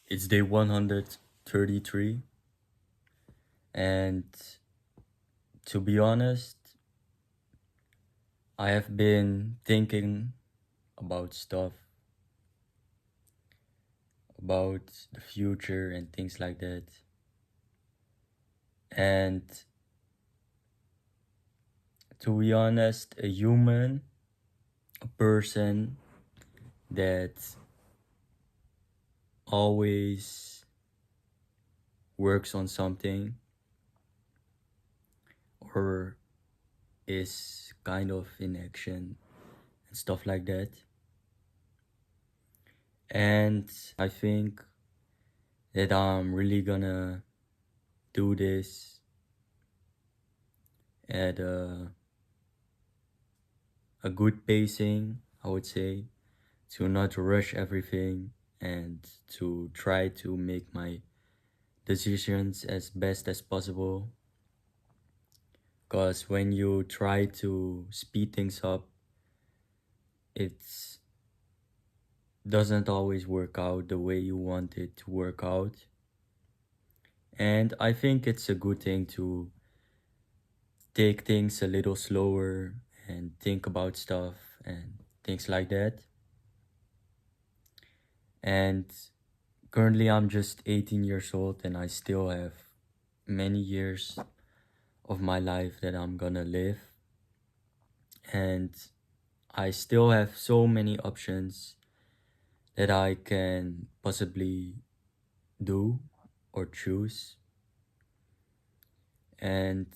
It's day 133, and to be honest, I have been thinking about stuff, about the future and things like that. And to be honest, a person that always works on something or is kind of in action and stuff like that. And I think that I'm really gonna do this at a good pacing, I would say, to not rush everything and to try to make my decisions as best as possible. Because when you try to speed things up, it doesn't always work out the way you want it to work out. And I think it's a good thing to take things a little slower and think about stuff and things like that. And currently, I'm just 18 years old and I still have many years of my life that I'm gonna live. And I still have so many options that I can possibly do or choose. And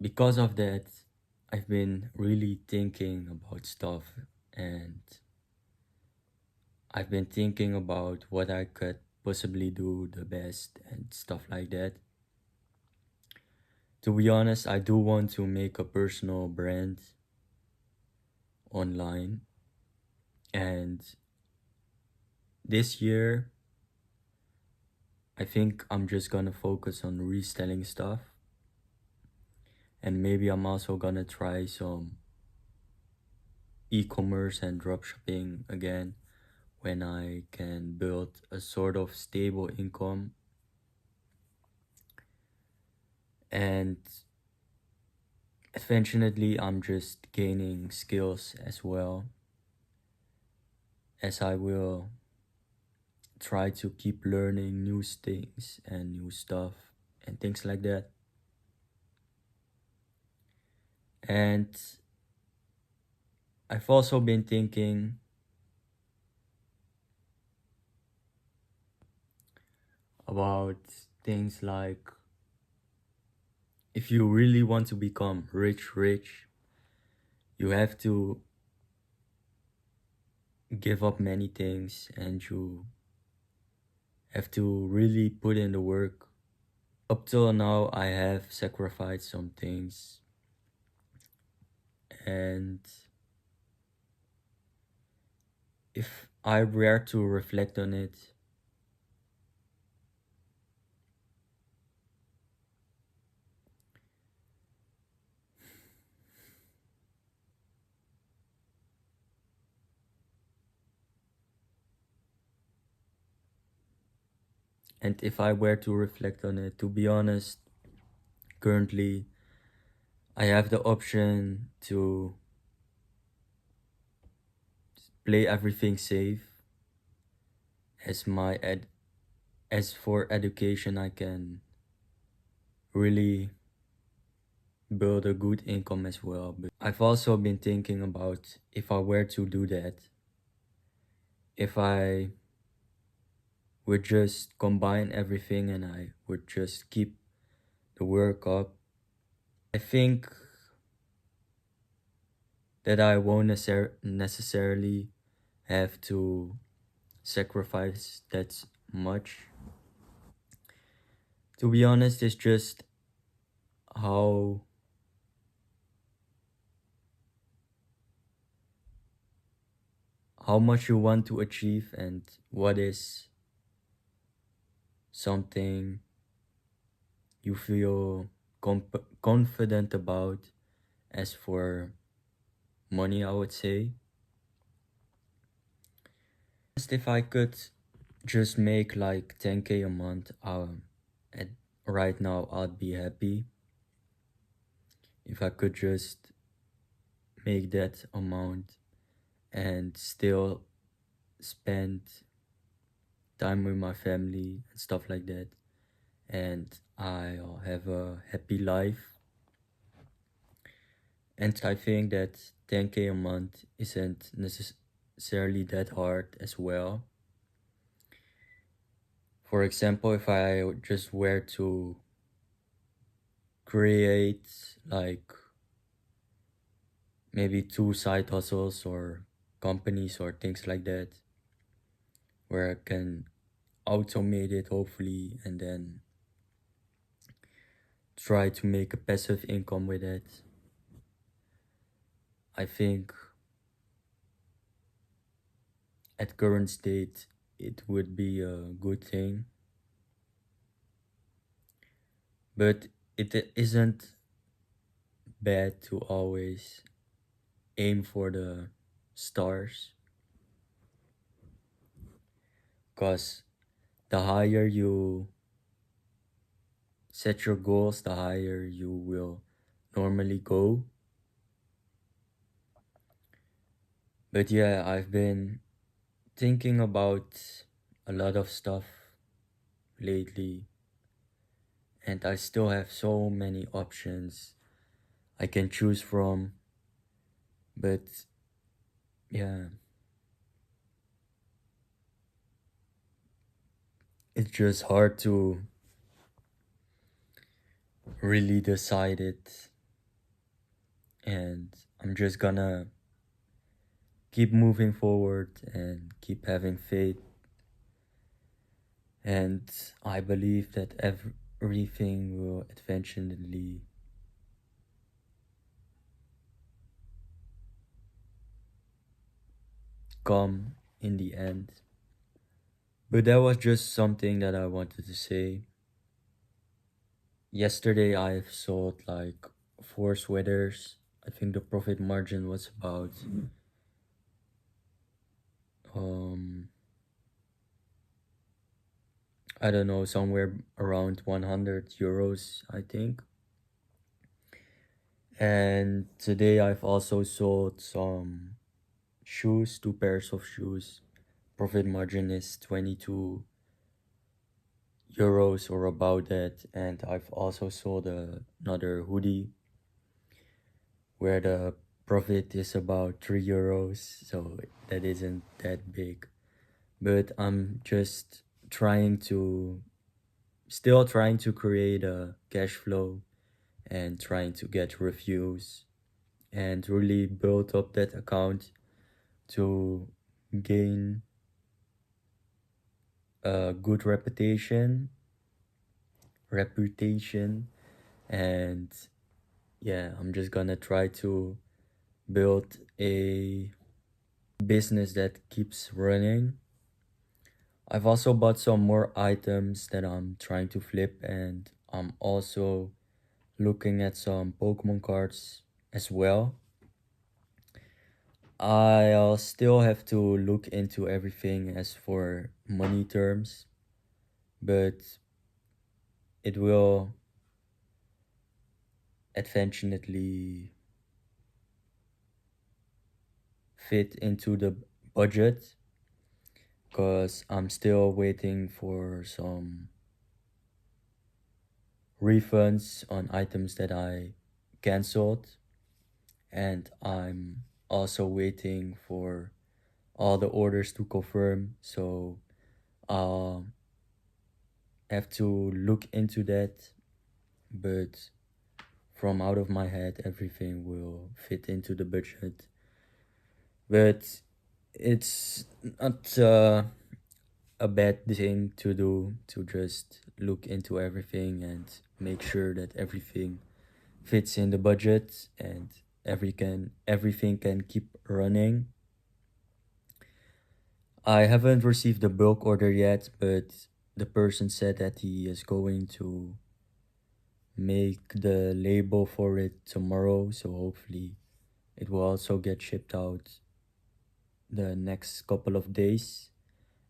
because of that, I've been really thinking about stuff and I've been thinking about what I could possibly do the best and stuff like that. To be honest, I do want to make a personal brand online. And this year, I think I'm just gonna focus on reselling stuff. And maybe I'm also gonna try some e-commerce and dropshipping again when I can build a sort of stable income. And eventually, I'm just gaining skills as well as I will try to keep learning new things and new stuff and things like that. And I've also been thinking about things like if you really want to become rich, you have to give up many things and you have to really put in the work. Up till now, I have sacrificed some things, and if I were to reflect on it, to be honest, currently I have the option to play everything safe. As for education, I can really build a good income as well. But I've also been thinking about if I were to do that, if I would just combine everything and I would just keep the work up, I think that I won't necessarily have to sacrifice that much. To be honest, it's just how much you want to achieve and what is something you feel confident about. As for money, I would say, just if I could just make like 10K a month, at right now I'd be happy if I could just make that amount and still spend time with my family and stuff like that, and I'll have a happy life. And I think that 10K a month isn't necessarily that hard as well. For example, if I just were to create like maybe two side hustles or companies or things like that, where I can automate it hopefully and then try to make a passive income with it, I think at current state it would be a good thing. But it isn't bad to always aim for the stars, because the higher you set your goals, the higher you will normally go. But yeah, I've been thinking about a lot of stuff lately, and I still have so many options I can choose from. But yeah, it's just hard to really decide it, and I'm just gonna keep moving forward and keep having faith. And I believe that everything will eventually come in the end. But that was just something that I wanted to say. Yesterday I've sold like four sweaters. I think the profit margin was about um I don't know, somewhere around 100 euros, I think. And today I've also sold some shoes, two pairs of shoes. Profit margin is 22 euros or about that. And I've also sold another hoodie where the profit is about 3 euros. So that isn't that big. But I'm just trying to, still trying to create a cash flow and trying to get reviews and really build up that account to gain a good reputation. And yeah, I'm just gonna try to build a business that keeps running. I've also bought some more items that I'm trying to flip, and I'm also looking at some Pokemon cards as well. I'll still have to look into everything as for money terms, but it will eventually fit into the budget, because I'm still waiting for some refunds on items that I canceled, and I'm also waiting for all the orders to confirm. So I'll have to look into that, but from out of my head, everything will fit into the budget. But it's not a bad thing to do, to just look into everything and make sure that everything fits in the budget and everything can keep running. I haven't received the bulk order yet, but the person said that he is going to make the label for it tomorrow, so hopefully it will also get shipped out the next couple of days.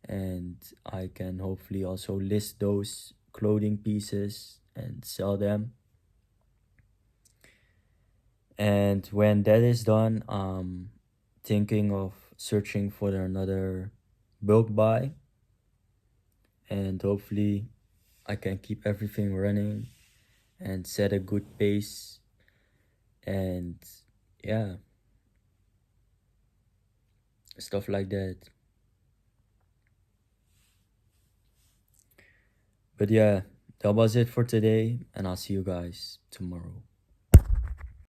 and I can hopefully also list those clothing pieces and sell them. And when that is done, thinking of searching for another bulk buy, and hopefully I can keep everything running and set a good pace. And yeah, stuff like that. But yeah, that was it for today, and I'll see you guys tomorrow.